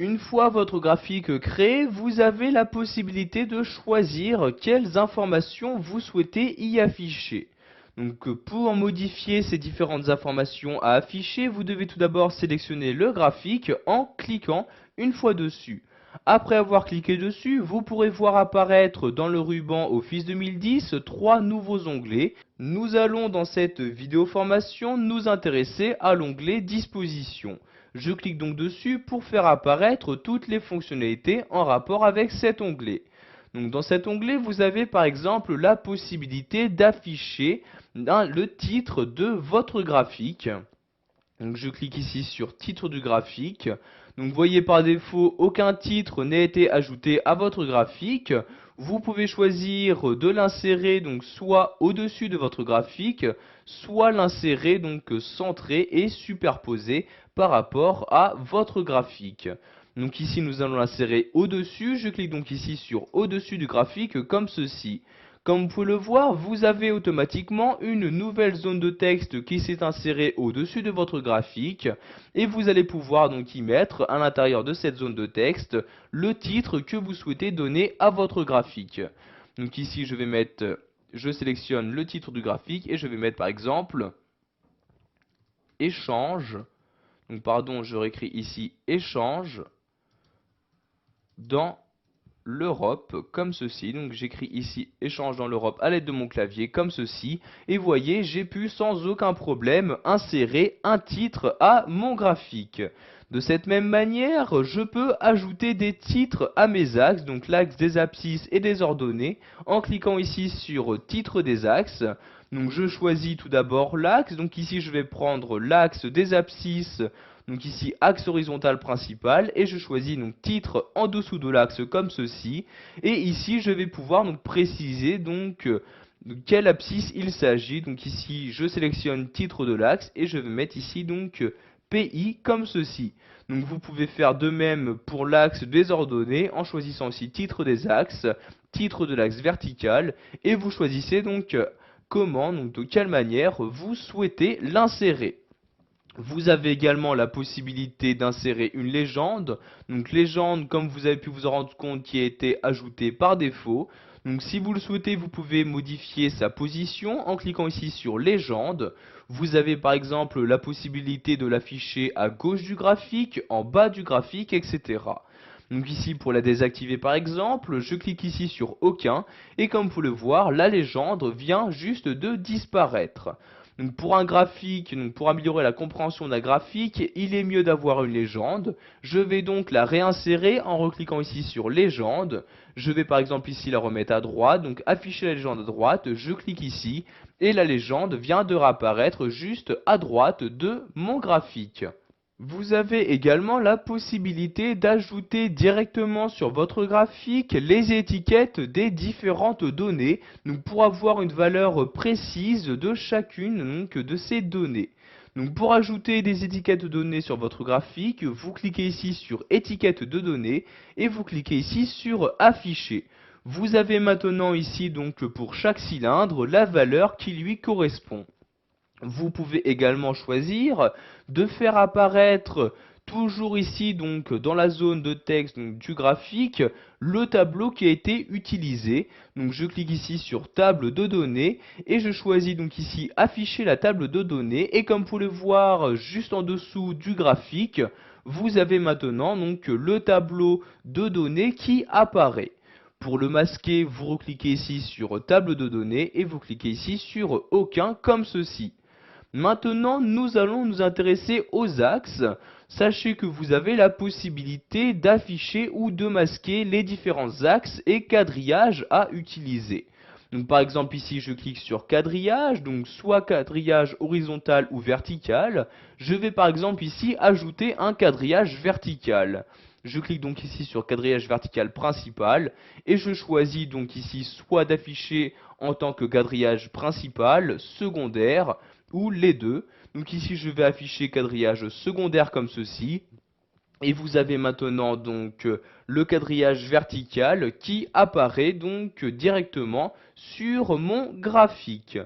Une fois votre graphique créé, vous avez la possibilité de choisir quelles informations vous souhaitez y afficher. Donc pour modifier ces différentes informations à afficher, vous devez tout d'abord sélectionner le graphique en cliquant une fois dessus. Après avoir cliqué dessus, vous pourrez voir apparaître dans le ruban Office 2010 trois nouveaux onglets. Nous allons dans cette vidéo formation nous intéresser à l'onglet Dispositions. Je clique donc dessus pour faire apparaître toutes les fonctionnalités en rapport avec cet onglet. Donc dans cet onglet, vous avez par exemple la possibilité d'afficher le titre de votre graphique. Donc je clique ici sur titre du graphique. Donc vous voyez par défaut aucun titre n'a été ajouté à votre graphique. Vous pouvez choisir de l'insérer donc soit au-dessus de votre graphique, soit l'insérer donc centré et superposé par rapport à votre graphique. Donc ici nous allons l'insérer au-dessus. Je clique donc ici sur au-dessus du graphique comme ceci. Comme vous pouvez le voir, vous avez automatiquement une nouvelle zone de texte qui s'est insérée au-dessus de votre graphique et vous allez pouvoir donc y mettre à l'intérieur de cette zone de texte le titre que vous souhaitez donner à votre graphique. Donc ici je sélectionne le titre du graphique et je vais mettre par exemple échange. Donc pardon, je réécris ici échange dans l'Europe comme ceci. Donc j'écris ici échange dans l'Europe à l'aide de mon clavier comme ceci. Et voyez, j'ai pu sans aucun problème insérer un titre à mon graphique. De cette même manière, je peux ajouter des titres à mes axes, donc l'axe des abscisses et des ordonnées, en cliquant ici sur titre des axes. Donc je choisis tout d'abord l'axe, donc ici je vais prendre l'axe des abscisses, donc ici axe horizontal principal, et je choisis donc titre en dessous de l'axe comme ceci, et ici je vais pouvoir donc préciser donc de quelle abscisse il s'agit. Donc ici je sélectionne titre de l'axe et je vais mettre ici donc PI comme ceci. Donc vous pouvez faire de même pour l'axe des ordonnées en choisissant aussi titre des axes, titre de l'axe vertical, et vous choisissez donc comment, donc de quelle manière vous souhaitez l'insérer. Vous avez également la possibilité d'insérer une légende. Donc légende, comme vous avez pu vous en rendre compte, qui a été ajoutée par défaut. Donc si vous le souhaitez, vous pouvez modifier sa position en cliquant ici sur légende. Vous avez par exemple la possibilité de l'afficher à gauche du graphique, en bas du graphique, etc. Donc ici pour la désactiver par exemple, je clique ici sur aucun et comme vous pouvez le voir, la légende vient juste de disparaître. Donc pour un graphique, donc pour améliorer la compréhension d'un graphique, il est mieux d'avoir une légende. Je vais donc la réinsérer en recliquant ici sur légende. Je vais par exemple ici la remettre à droite, donc afficher la légende à droite, je clique ici et la légende vient de réapparaître juste à droite de mon graphique. Vous avez également la possibilité d'ajouter directement sur votre graphique les étiquettes des différentes données, donc pour avoir une valeur précise de chacune donc, de ces données. Donc pour ajouter des étiquettes de données sur votre graphique, vous cliquez ici sur étiquette de données et vous cliquez ici sur afficher. Vous avez maintenant ici donc pour chaque cylindre la valeur qui lui correspond. Vous pouvez également choisir de faire apparaître toujours ici donc dans la zone de texte donc, du graphique le tableau qui a été utilisé. Donc je clique ici sur table de données et je choisis donc ici afficher la table de données et comme vous pouvez le voir juste en dessous du graphique, vous avez maintenant donc le tableau de données qui apparaît. Pour le masquer, vous recliquez ici sur table de données et vous cliquez ici sur aucun comme ceci. Maintenant, nous allons nous intéresser aux axes. Sachez que vous avez la possibilité d'afficher ou de masquer les différents axes et quadrillages à utiliser. Donc par exemple ici je clique sur quadrillage, donc soit quadrillage horizontal ou vertical. Je vais par exemple ici ajouter un quadrillage vertical. Je clique donc ici sur quadrillage vertical principal et je choisis donc ici soit d'afficher en tant que quadrillage principal, secondaire ou les deux. Donc ici je vais afficher quadrillage secondaire comme ceci. Et vous avez maintenant donc le quadrillage vertical qui apparaît donc directement sur mon graphique.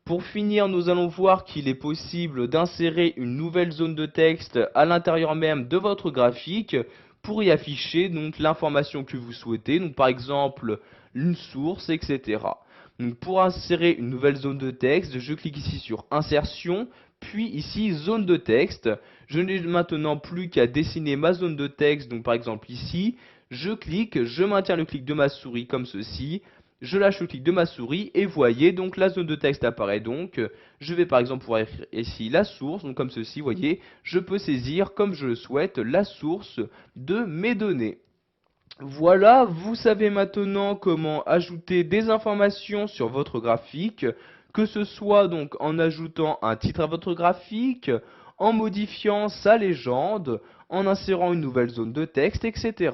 Pour finir, nous allons voir qu'il est possible d'insérer une nouvelle zone de texte à l'intérieur même de votre graphique. pour y afficher donc l'information que vous souhaitez, donc par exemple une source, etc. Donc pour insérer une nouvelle zone de texte, je clique ici sur insertion, puis ici zone de texte. Je n'ai maintenant plus qu'à dessiner ma zone de texte, donc par exemple ici, je clique, je maintiens le clic de ma souris comme ceci, je lâche le clic de ma souris et voyez donc la zone de texte apparaît donc. Je vais par exemple pouvoir écrire ici la source, donc comme ceci, voyez, je peux saisir comme je le souhaite la source de mes données. Voilà, vous savez maintenant comment ajouter des informations sur votre graphique, que ce soit donc en ajoutant un titre à votre graphique, en modifiant sa légende, en insérant une nouvelle zone de texte, etc.